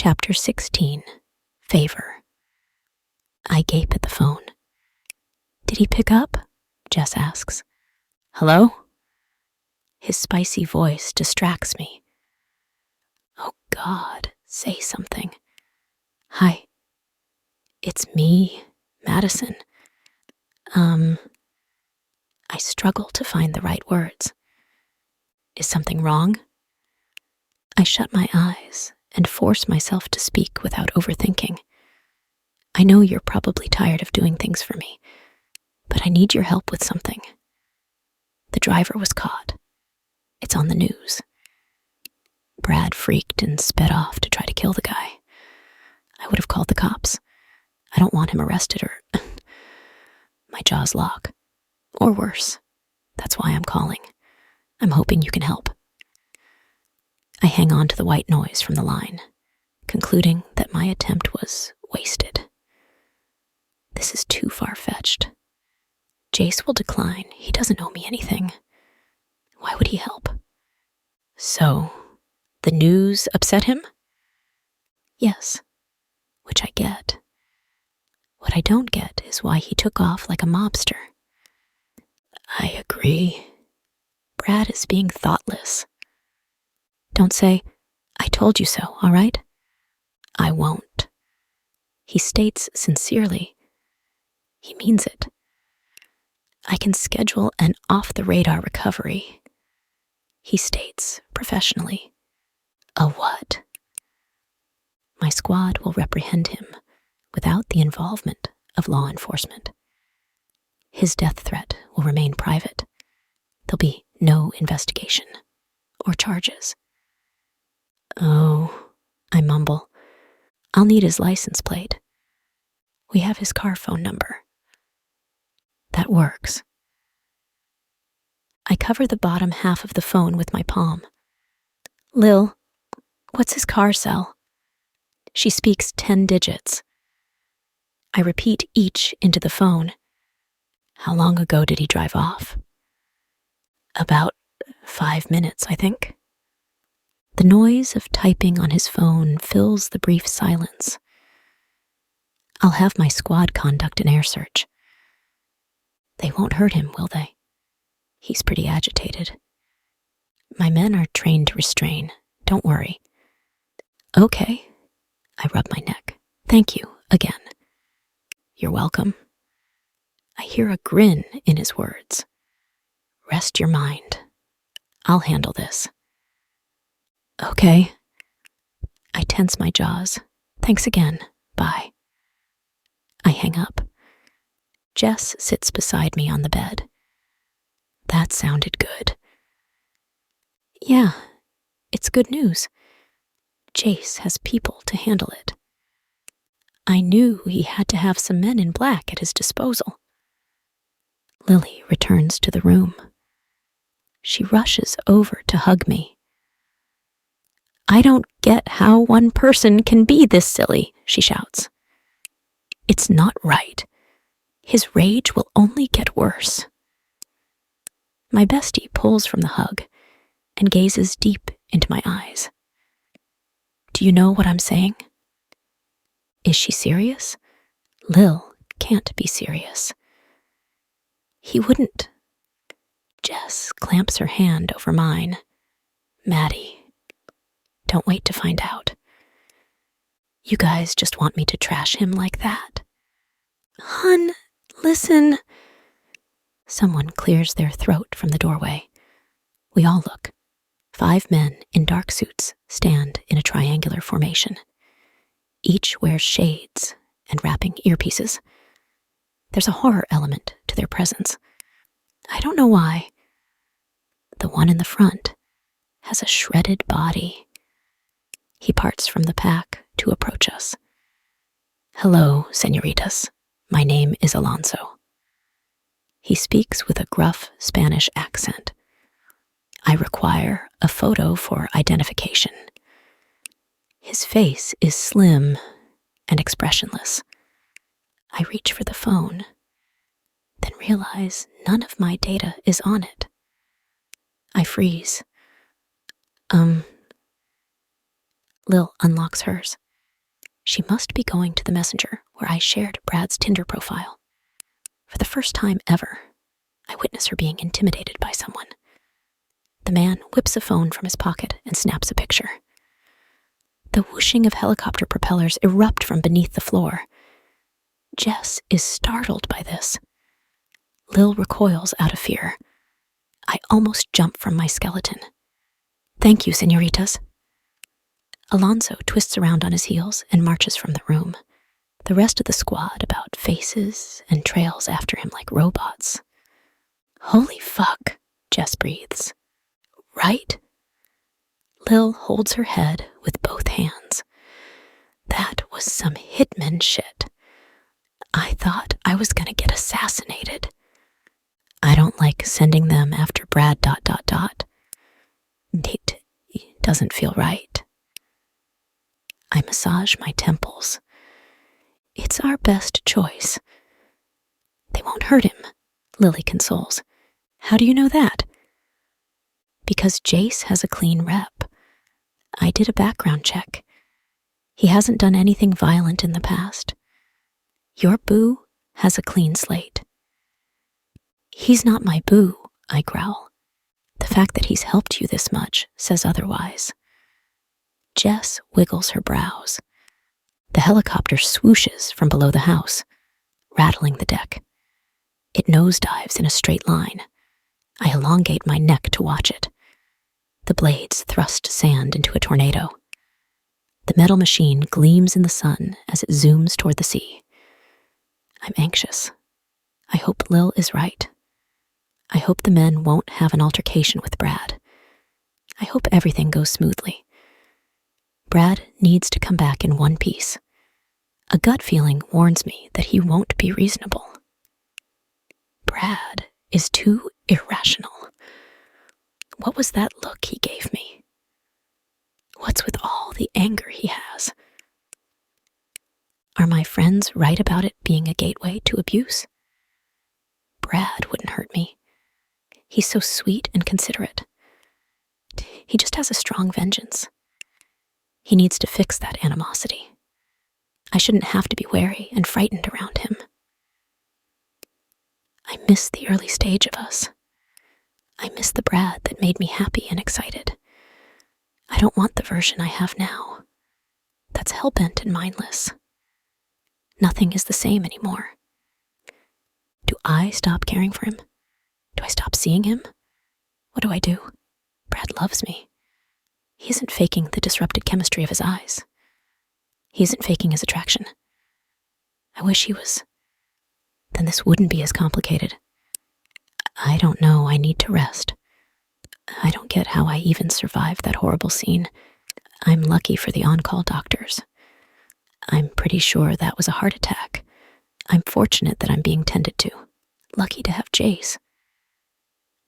Chapter 16. Favor. I gape at the phone. Did he pick up? Jess asks. Hello? His spicy voice distracts me. Oh God, say something. Hi. It's me, Madison. I struggle to find the right words. Is something wrong? I shut my eyes and force myself to speak without overthinking. I know you're probably tired of doing things for me, but I need your help with something. The driver was caught. It's on the news. Brad freaked and sped off to try to kill the guy. I would have called the cops. I don't want him arrested or... My jaws lock. Or worse. That's why I'm calling. I'm hoping you can help. I hang on to the white noise from the line, concluding that my attempt was wasted. This is too far-fetched. Jace will decline. He doesn't owe me anything. Why would he help? So, the news upset him? Yes, which I get. What I don't get is why he took off like a mobster. I agree. Brad is being thoughtless. Don't say, I told you so, all right? I won't. He states sincerely. He means it. I can schedule an off-the-radar recovery. He states professionally. A what? My squad will reprehend him without the involvement of law enforcement. His death threat will remain private. There'll be no investigation or charges. Oh, I mumble. I'll need his license plate. We have his car phone number. That works. I cover the bottom half of the phone with my palm. Lil, what's his car cell? She speaks 10 digits. I repeat each into the phone. How long ago did he drive off? About 5 minutes, I think. The noise of typing on his phone fills the brief silence. I'll have my squad conduct an air search. They won't hurt him, will they? He's pretty agitated. My men are trained to restrain. Don't worry. Okay. I rub my neck. Thank you, again. You're welcome. I hear a grin in his words. Rest your mind. I'll handle this. Okay. I tense my jaws. Thanks again. Bye. I hang up. Jess sits beside me on the bed. That sounded good. Yeah, it's good news. Jace has people to handle it. I knew he had to have some men in black at his disposal. Lily returns to the room. She rushes over to hug me. I don't get how one person can be this silly, she shouts. It's not right. His rage will only get worse. My bestie pulls from the hug and gazes deep into my eyes. Do you know what I'm saying? Is she serious? Lil can't be serious. He wouldn't. Jess clamps her hand over mine. Maddie, don't wait to find out. You guys just want me to trash him like that? Hun, listen. Someone clears their throat from the doorway. We all look. 5 men in dark suits stand in a triangular formation. Each wears shades and wrapping earpieces. There's a horror element to their presence. I don't know why. The one in the front has a shredded body. He parts from the pack to approach us. Hello, senoritas. My name is Alonso. He speaks with a gruff Spanish accent. I require a photo for identification. His face is slim and expressionless. I reach for the phone, then realize none of my data is on it. I freeze. Lil unlocks hers. She must be going to the messenger where I shared Brad's Tinder profile. For the first time ever, I witness her being intimidated by someone. The man whips a phone from his pocket and snaps a picture. The whooshing of helicopter propellers erupt from beneath the floor. Jess is startled by this. Lil recoils out of fear. I almost jump from my skeleton. "Thank you, senoritas." Alonso twists around on his heels and marches from the room. The rest of the squad about faces and trails after him like robots. "Holy fuck," Jess breathes. "Right?" Lil holds her head with both hands. That was some hitman shit. I thought I was gonna get assassinated. I don't like sending them after Brad ... It doesn't feel right. I massage my temples. It's our best choice. They won't hurt him, Lily consoles. How do you know that? Because Jace has a clean rep. I did a background check. He hasn't done anything violent in the past. Your boo has a clean slate. He's not my boo, I growl. The fact that he's helped you this much says otherwise. Jess wiggles her brows. The helicopter swooshes from below the house, rattling the deck. It nosedives in a straight line. I elongate my neck to watch it. The blades thrust sand into a tornado. The metal machine gleams in the sun as it zooms toward the sea. I'm anxious. I hope Lil is right. I hope the men won't have an altercation with Brad. I hope everything goes smoothly. Brad needs to come back in one piece. A gut feeling warns me that he won't be reasonable. Brad is too irrational. What was that look he gave me? What's with all the anger he has? Are my friends right about it being a gateway to abuse? Brad wouldn't hurt me. He's so sweet and considerate. He just has a strong vengeance. He needs to fix that animosity. I shouldn't have to be wary and frightened around him. I miss the early stage of us. I miss the Brad that made me happy and excited. I don't want the version I have now. That's hell-bent and mindless. Nothing is the same anymore. Do I stop caring for him? Do I stop seeing him? What do I do? Brad loves me. He isn't faking the disrupted chemistry of his eyes. He isn't faking his attraction. I wish he was. Then this wouldn't be as complicated. I don't know, I need to rest. I don't get how I even survived that horrible scene. I'm lucky for the on-call doctors. I'm pretty sure that was a heart attack. I'm fortunate that I'm being tended to. Lucky to have Jace.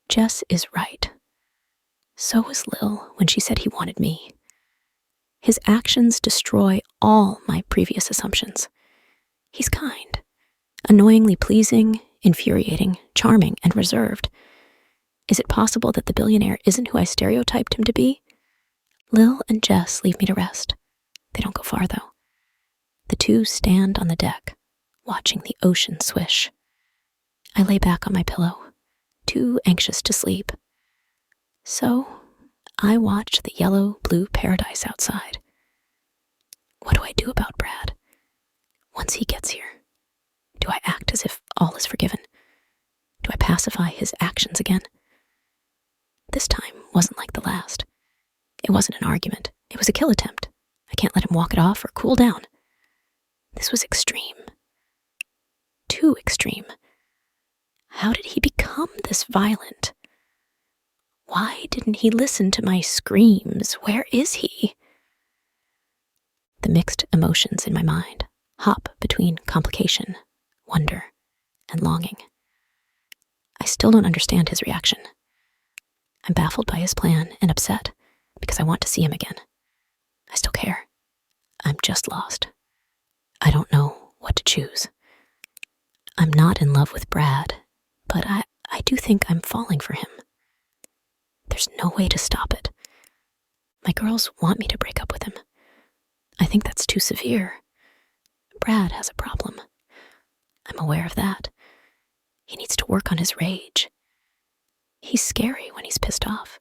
Jess is right. So was Lil when she said he wanted me. His actions destroy all my previous assumptions. He's kind, annoyingly pleasing, infuriating, charming, and reserved. Is it possible that the billionaire isn't who I stereotyped him to be? Lil and Jess leave me to rest. They don't go far, though. The two stand on the deck, watching the ocean swish. I lay back on my pillow, too anxious to sleep. So, I watch the yellow-blue paradise outside. What do I do about Brad? Once he gets here, do I act as if all is forgiven? Do I pacify his actions again? This time wasn't like the last. It wasn't an argument. It was a kill attempt. I can't let him walk it off or cool down. This was extreme. Too extreme. How did he become this violent? Why didn't he listen to my screams? Where is he? The mixed emotions in my mind hop between complication, wonder, and longing. I still don't understand his reaction. I'm baffled by his plan and upset because I want to see him again. I still care. I'm just lost. I don't know what to choose. I'm not in love with Brad, but I do think I'm falling for him. There's no way to stop it. My girls want me to break up with him. I think that's too severe. Brad has a problem. I'm aware of that. He needs to work on his rage. He's scary when he's pissed off.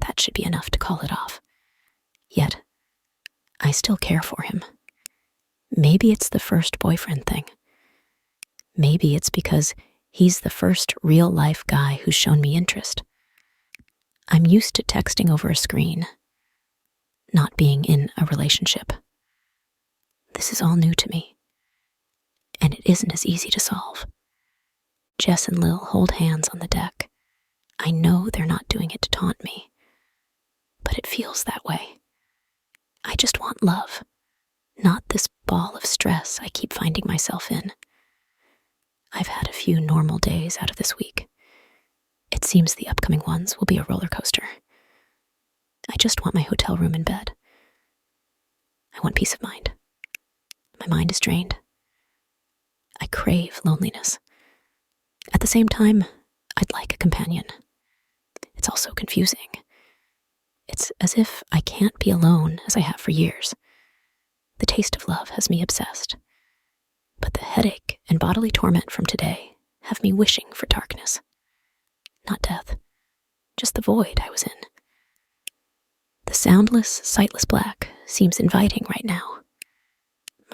That should be enough to call it off. Yet, I still care for him. Maybe it's the first boyfriend thing. Maybe it's because he's the first real-life guy who's shown me interest. I'm used to texting over a screen, not being in a relationship. This is all new to me, and it isn't as easy to solve. Jess and Lil hold hands on the deck. I know they're not doing it to taunt me, but it feels that way. I just want love, not this ball of stress I keep finding myself in. I've had a few normal days out of this week. It seems the upcoming ones will be a roller coaster. I just want my hotel room and bed. I want peace of mind. My mind is drained. I crave loneliness. At the same time, I'd like a companion. It's also confusing. It's as if I can't be alone as I have for years. The taste of love has me obsessed. But the headache and bodily torment from today have me wishing for darkness. Not death, just the void I was in. The soundless, sightless black seems inviting right now.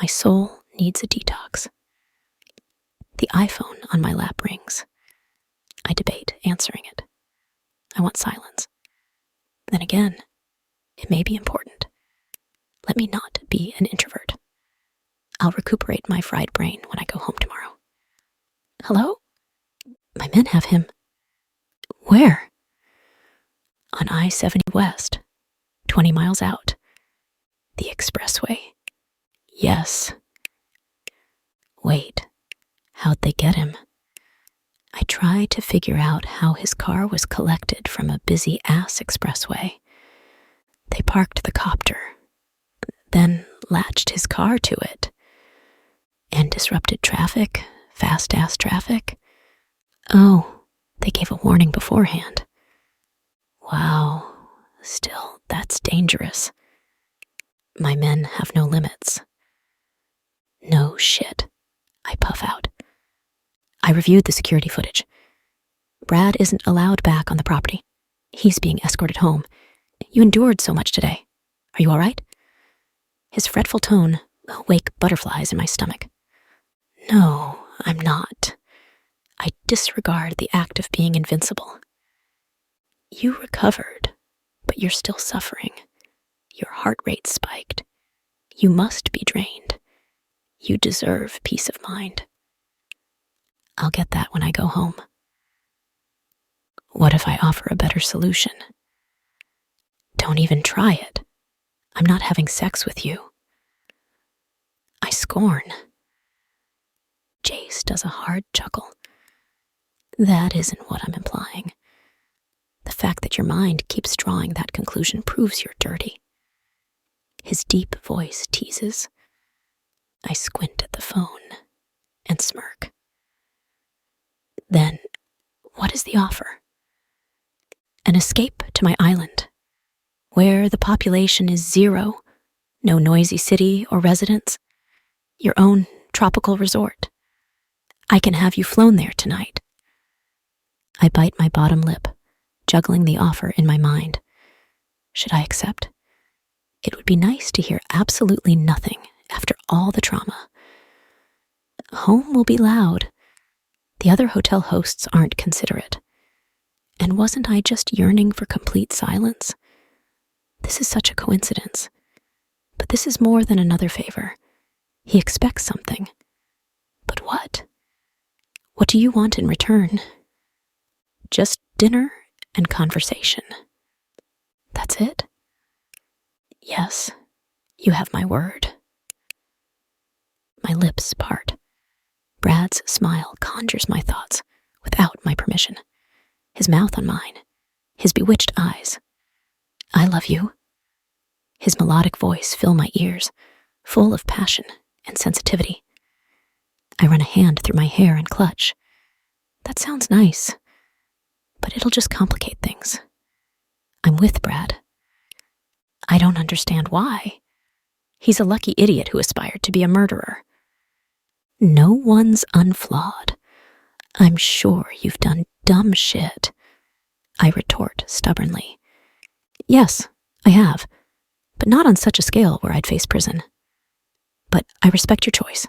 My soul needs a detox. The iPhone on my lap rings. I debate answering it. I want silence. Then again, it may be important. Let me not be an introvert. I'll recuperate my fried brain when I go home tomorrow. Hello? My men have him. Where? On I-70 West, 20 miles out. The expressway. Yes. Wait, how'd they get him? I try to figure out how his car was collected from a busy-ass expressway. They parked the copter, then latched his car to it, and disrupted traffic, fast-ass traffic. Oh, they gave a warning beforehand. Wow, still, that's dangerous. My men have no limits. No shit, I puff out. I reviewed the security footage. Brad isn't allowed back on the property. He's being escorted home. You endured so much today. Are you all right? His fretful tone wake butterflies in my stomach. No, I'm not. I disregard the act of being invincible. You recovered, but you're still suffering. Your heart rate spiked. You must be drained. You deserve peace of mind. I'll get that when I go home. What if I offer a better solution? Don't even try it. I'm not having sex with you. I scorn. Jace does a hard chuckle. That isn't what I'm implying. The fact that your mind keeps drawing that conclusion proves you're dirty. His deep voice teases. I squint at the phone and smirk. Then, what is the offer? An escape to my island, where the population is 0, no noisy city or residence, your own tropical resort. I can have you flown there tonight. I bite my bottom lip, juggling the offer in my mind. Should I accept? It would be nice to hear absolutely nothing after all the trauma. Home will be loud. The other hotel hosts aren't considerate. And wasn't I just yearning for complete silence? This is such a coincidence. But this is more than another favor. He expects something. But what? What do you want in return? Just dinner and conversation. That's it? Yes, you have my word. My lips part. Brad's smile conjures my thoughts without my permission. His mouth on mine, his bewitched eyes. I love you. His melodic voice fill my ears, full of passion and sensitivity. I run a hand through my hair and clutch. That sounds nice, but it'll just complicate things. I'm with Brad. I don't understand why. He's a lucky idiot who aspired to be a murderer. No one's unflawed. I'm sure you've done dumb shit, I retort stubbornly. Yes, I have, but not on such a scale where I'd face prison. But I respect your choice.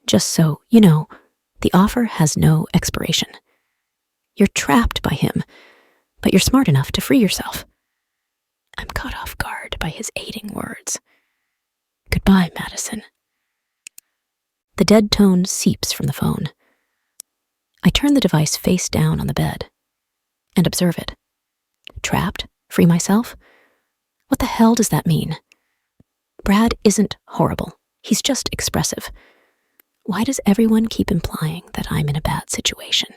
Just so you know, the offer has no expiration. You're trapped by him, but you're smart enough to free yourself. I'm caught off guard by his aiding words. Goodbye, Madison. The dead tone seeps from the phone. I turn the device face down on the bed and observe it. Trapped? Free myself? What the hell does that mean? Brad isn't horrible. He's just expressive. Why does everyone keep implying that I'm in a bad situation?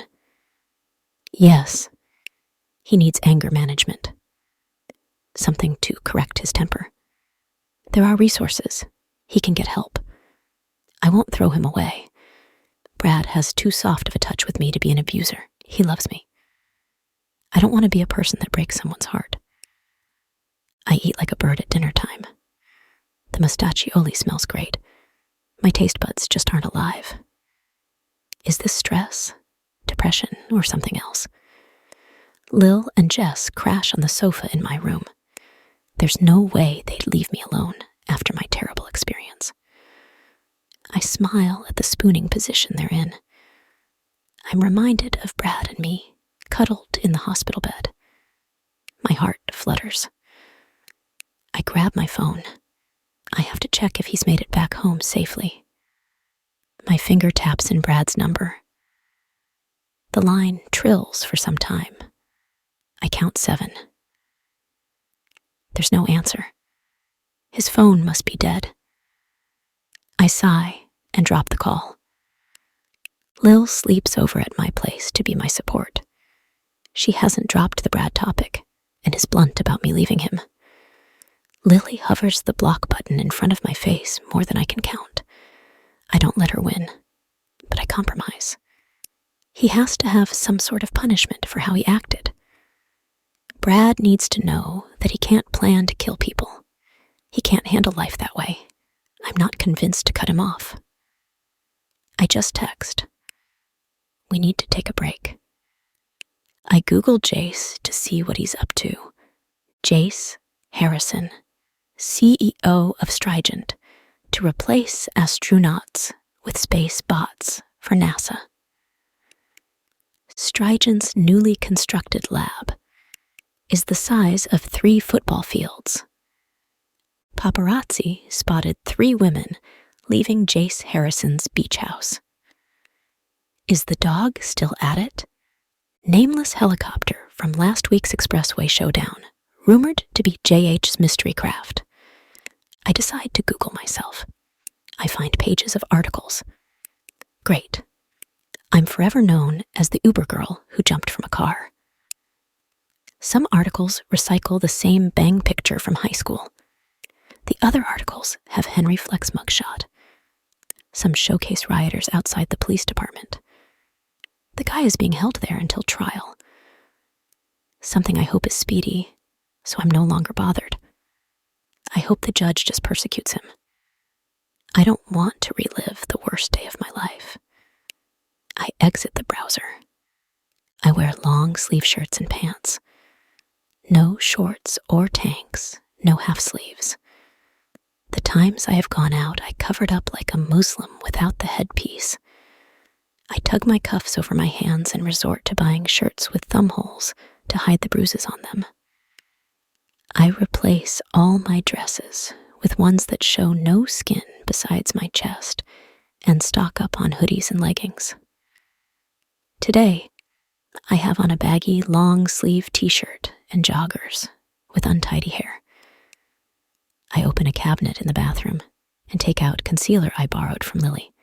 Yes, he needs anger management. Something to correct his temper. There are resources. He can get help. I won't throw him away. Brad has too soft of a touch with me to be an abuser. He loves me. I don't want to be a person that breaks someone's heart. I eat like a bird at dinner time. The mustachioli smells great. My taste buds just aren't alive. Is this stress, depression, or something else? Lil and Jess crash on the sofa in my room. There's no way they'd leave me alone after my terrible experience. I smile at the spooning position they're in. I'm reminded of Brad and me, cuddled in the hospital bed. My heart flutters. I grab my phone. I have to check if he's made it back home safely. My finger taps in Brad's number. The line trills for some time. I count 7. There's no answer. His phone must be dead. I sigh and drop the call. Lil sleeps over at my place to be my support. She hasn't dropped the Brad topic and is blunt about me leaving him. Lily hovers the block button in front of my face more than I can count. I don't let her win, but I compromise. He has to have some sort of punishment for how he acted. Brad needs to know that he can't plan to kill people. He can't handle life that way. I'm not convinced to cut him off. I just text. We need to take a break. I Google Jace to see what he's up to. Jace Harrison, CEO of Strygent, to replace astronauts with space bots for NASA. Strygent's newly constructed lab is the size of 3 football fields. Paparazzi spotted 3 women leaving Jace Harrison's beach house. Is the dog still at it? Nameless helicopter from last week's expressway showdown, rumored to be JH's mystery craft. I decide to Google myself. I find pages of articles. Great. I'm forever known as the Uber girl who jumped from a car. Some articles recycle the same bang picture from high school. The other articles have Henry Fleck's mugshot. Some showcase rioters outside the police department. The guy is being held there until trial. Something I hope is speedy, so I'm no longer bothered. I hope the judge just persecutes him. I don't want to relive the worst day of my life. I exit the browser. I wear long sleeve shirts and pants. No shorts or tanks, no half sleeves. The times I have gone out, I covered up like a Muslim without the headpiece. I tug my cuffs over my hands and resort to buying shirts with thumb holes to hide the bruises on them. I replace all my dresses with ones that show no skin besides my chest and stock up on hoodies and leggings. Today, I have on a baggy, long-sleeve t-shirt and joggers with untidy hair. I open a cabinet in the bathroom and take out concealer I borrowed from Lily.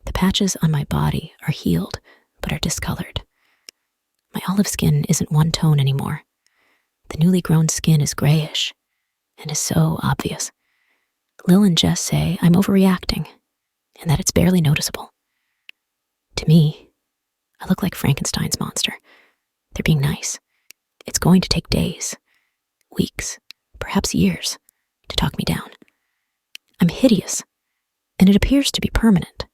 The patches on my body are healed, but are discolored. My olive skin isn't one tone anymore. The newly grown skin is grayish and is so obvious. Lil and Jess say I'm overreacting and that it's barely noticeable. To me, I look like Frankenstein's monster. They're being nice. It's going to take days, weeks, perhaps years to talk me down. I'm hideous, and it appears to be permanent.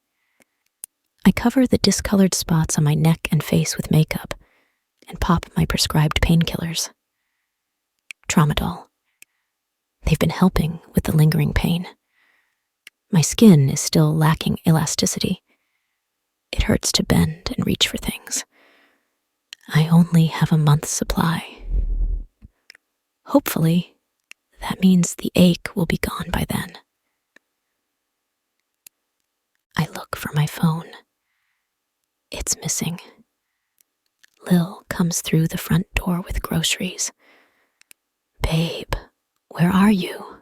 I cover the discolored spots on my neck and face with makeup and pop my prescribed painkillers. Tramadol. They've been helping with the lingering pain. My skin is still lacking elasticity. It hurts to bend and reach for things. I only have a month's supply. Hopefully, that means the ache will be gone by then. I look for my phone. It's missing. Lil comes through the front door with groceries. Babe, where are you?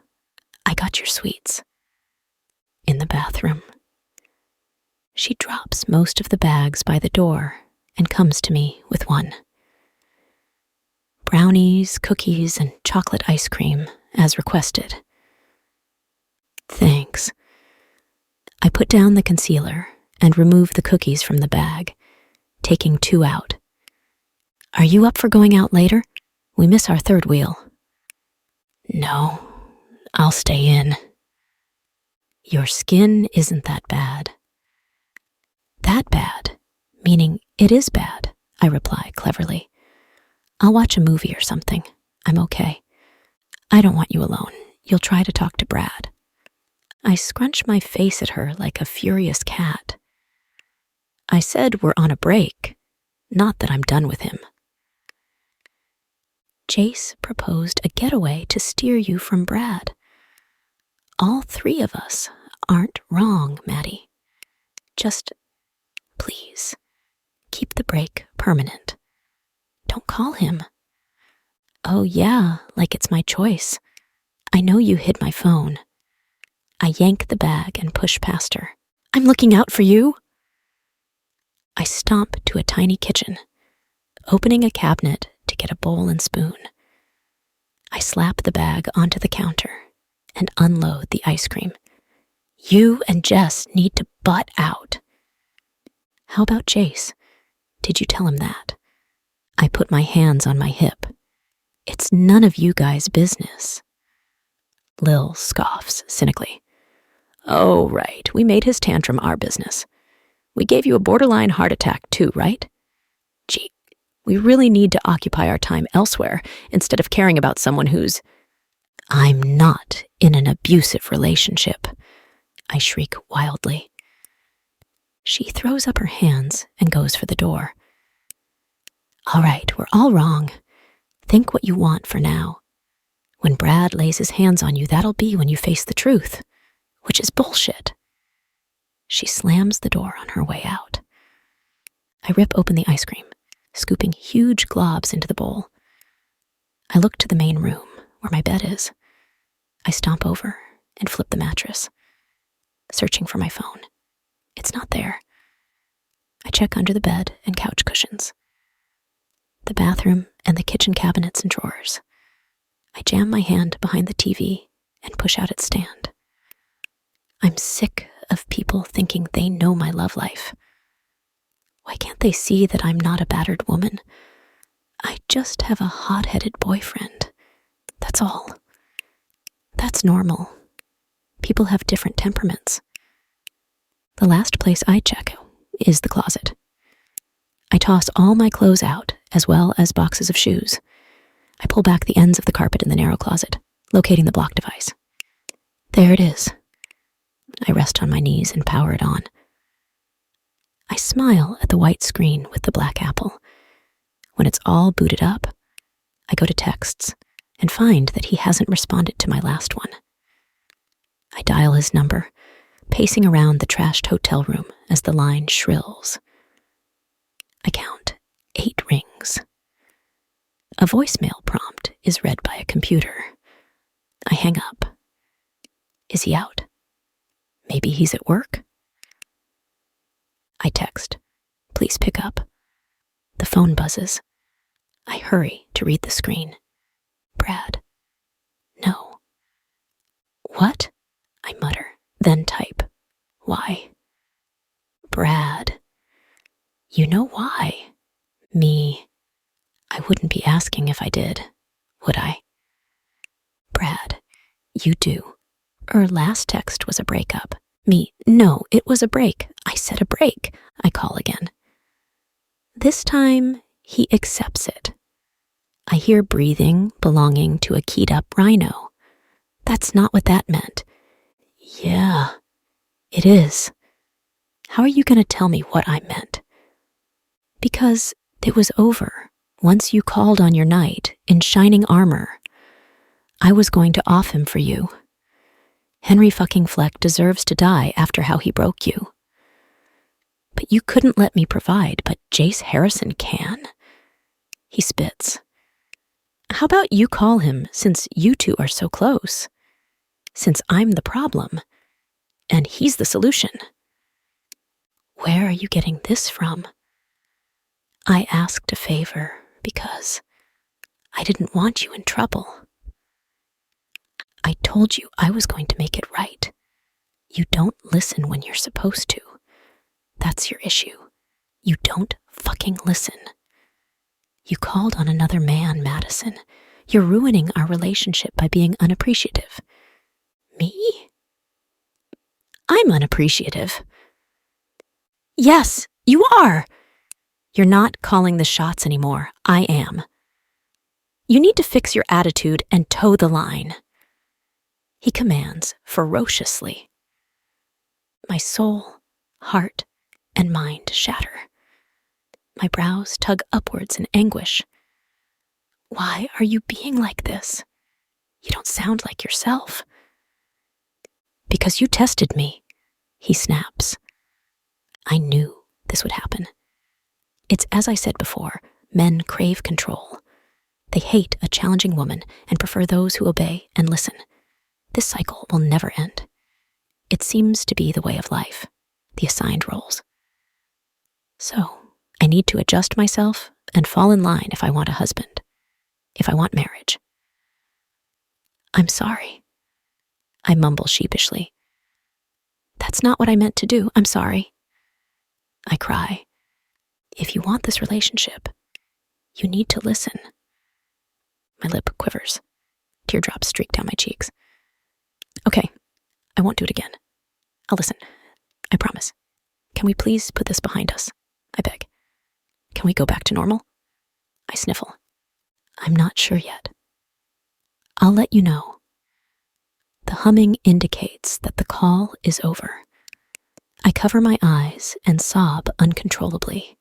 I got your sweets. In the bathroom. She drops most of the bags by the door and comes to me with one. Brownies, cookies, and chocolate ice cream, as requested. Thanks. I put down the concealer and remove the cookies from the bag, taking 2 out. Are you up for going out later? We miss our third wheel. No, I'll stay in. Your skin isn't that bad. That bad, meaning it is bad, I reply cleverly. I'll watch a movie or something. I'm okay. I don't want you alone. You'll try to talk to Brad. I scrunch my face at her like a furious cat. I said we're on a break, not that I'm done with him. Jace proposed a getaway to steer you from Brad. All 3 of us aren't wrong, Maddie. Just, please, keep the break permanent. Don't call him. Oh yeah, like it's my choice. I know you hid my phone. I yank the bag and push past her. I'm looking out for you. I stomp to a tiny kitchen, opening a cabinet to get a bowl and spoon. I slap the bag onto the counter and unload the ice cream. You and Jess need to butt out. How about Jace? Did you tell him that? I put my hands on my hip. It's none of you guys' business. Lil scoffs cynically. Oh, right, we made his tantrum our business. We gave you a borderline heart attack too, right? Gee, we really need to occupy our time elsewhere instead of caring about someone who's... I'm not in an abusive relationship, I shriek wildly. She throws up her hands and goes for the door. All right, we're all wrong. Think what you want for now. When Brad lays his hands on you, that'll be when you face the truth, which is bullshit. She slams the door on her way out. I rip open the ice cream, scooping huge globs into the bowl. I look to the main room, where my bed is. I stomp over and flip the mattress, searching for my phone. It's not there. I check under the bed and couch cushions, the bathroom and the kitchen cabinets and drawers. I jam my hand behind the TV and push out its stand. I'm sick of people thinking they know my love life. Why can't they see that I'm not a battered woman? I just have a hot-headed boyfriend. That's all. That's normal. People have different temperaments. The last place I check is the closet. I toss all my clothes out, as well as boxes of shoes. I pull back the ends of the carpet in the narrow closet, locating the block device. There it is. I rest on my knees and power it on. I smile at the white screen with the black apple. When it's all booted up, I go to texts and find that he hasn't responded to my last one. I dial his number, pacing around the trashed hotel room as the line shrills. I count 8 rings. A voicemail prompt is read by a computer. I hang up. Is he out? Maybe he's at work? I text, please pick up. The phone buzzes. I hurry to read the screen. Brad. No. What? I mutter, then type. Why? Brad. You know why? Me. I wouldn't be asking if I did, would I? Brad, you do. Last text was a breakup. Me, no, it was a break. I said a break. I call again. This time, he accepts it. I hear breathing belonging to a keyed up rhino. That's not what that meant. Yeah, it is. How are you going to tell me what I meant? Because it was over. Once you called on your knight in shining armor, I was going to off him for you. Henry fucking Fleck deserves to die after how he broke you. But you couldn't let me provide, but Jace Harrison can. He spits. How about you call him since you two are so close? Since I'm the problem, and he's the solution. Where are you getting this from? I asked a favor because I didn't want you in trouble. I told you I was going to make it right. You don't listen when you're supposed to. That's your issue. You don't fucking listen. You called on another man, Madison. You're ruining our relationship by being unappreciative. Me? I'm unappreciative. Yes, you are. You're not calling the shots anymore. I am. You need to fix your attitude and toe the line. He commands ferociously. My soul, heart, and mind shatter. My brows tug upwards in anguish. Why are you being like this? You don't sound like yourself. Because you tested me, he snaps. I knew this would happen. It's as I said before, men crave control. They hate a challenging woman and prefer those who obey and listen. This cycle will never end. It seems to be the way of life, the assigned roles. So, I need to adjust myself and fall in line if I want a husband, if I want marriage. I'm sorry. I mumble sheepishly. That's not what I meant to do. I'm sorry. I cry. If you want this relationship, you need to listen. My lip quivers. Teardrops streak down my cheeks. Okay, I won't do it again. I'll listen. I promise. Can we please put this behind us? I beg. Can we go back to normal? I sniffle. I'm not sure yet. I'll let you know. The humming indicates that the call is over. I cover my eyes and sob uncontrollably.